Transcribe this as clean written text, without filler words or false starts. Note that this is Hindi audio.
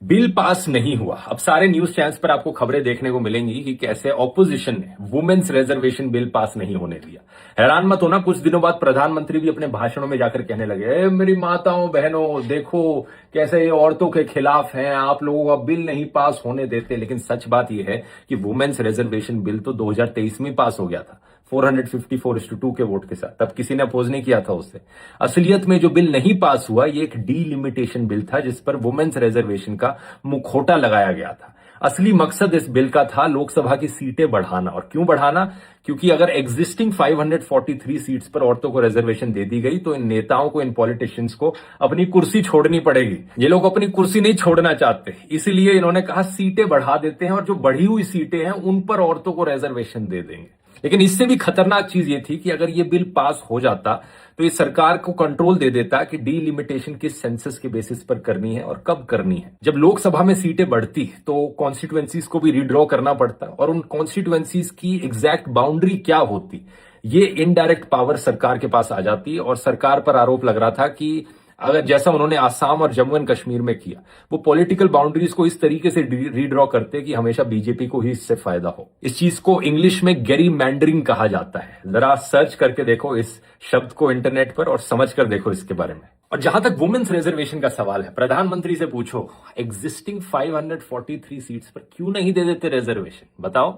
बिल पास नहीं हुआ। अब सारे न्यूज चैनल्स पर आपको खबरें देखने को मिलेंगी कि कैसे ऑपोजिशन ने वुमेन्स रिजर्वेशन बिल पास नहीं होने दिया। हैरान मत होना, कुछ दिनों बाद प्रधानमंत्री भी अपने भाषणों में जाकर कहने लगे, मेरी माताओं बहनों देखो कैसे ये औरतों के खिलाफ हैं, आप लोगों का बिल नहीं पास होने देते। लेकिन सच बात यह है कि वुमेन्स रिजर्वेशन बिल तो 2023 में पास हो गया था 454:2 के वोट के साथ। तब किसी ने अपोज नहीं किया था उससे। असलियत में जो बिल नहीं पास हुआ ये एक डीलिमिटेशन बिल था जिस पर वुमेन्स रिजर्वेशन का मुखौटा लगाया गया था। असली मकसद इस बिल का था लोकसभा की सीटें बढ़ाना। और क्यों बढ़ाना? क्योंकि अगर एग्जिस्टिंग 543 सीट्स पर औरतों को रिजर्वेशन दे दी गई तो इन नेताओं को, इन पॉलिटिशियंस को अपनी कुर्सी छोड़नी पड़ेगी। ये लोग अपनी कुर्सी नहीं छोड़ना चाहते, इसलिए इन्होंने कहा सीटें बढ़ा देते हैं और जो बढ़ी हुई सीटें हैं उन पर औरतों को रिजर्वेशन दे देंगे। लेकिन इससे भी खतरनाक चीज ये थी कि अगर ये बिल पास हो जाता तो ये सरकार को कंट्रोल दे देता कि डीलिमिटेशन किस सेंसस के बेसिस पर करनी है और कब करनी है। जब लोकसभा में सीटें बढ़ती तो कॉन्स्टिट्यूएंसीज को भी रीड्रॉ करना पड़ता और उन कॉन्स्टिट्यूएंसीज की एग्जैक्ट बाउंड्री क्या होती, ये इनडायरेक्ट पावर सरकार के पास आ जाती। और सरकार पर आरोप लग रहा था कि अगर जैसा उन्होंने आसाम और जम्मू एंड कश्मीर में किया, वो पॉलिटिकल बाउंड्रीज को इस तरीके से रीड्रॉ करते कि हमेशा बीजेपी को ही इससे फायदा हो। इस चीज को इंग्लिश में गेरीमैंडरिंग कहा जाता है। जरा सर्च करके देखो इस शब्द को इंटरनेट पर और समझ कर देखो इसके बारे में। और जहां तक वुमेन्स रिजर्वेशन का सवाल है, प्रधानमंत्री से पूछो एग्जिस्टिंग 543 सीट्स पर क्यों नहीं दे देते रिजर्वेशन, बताओ।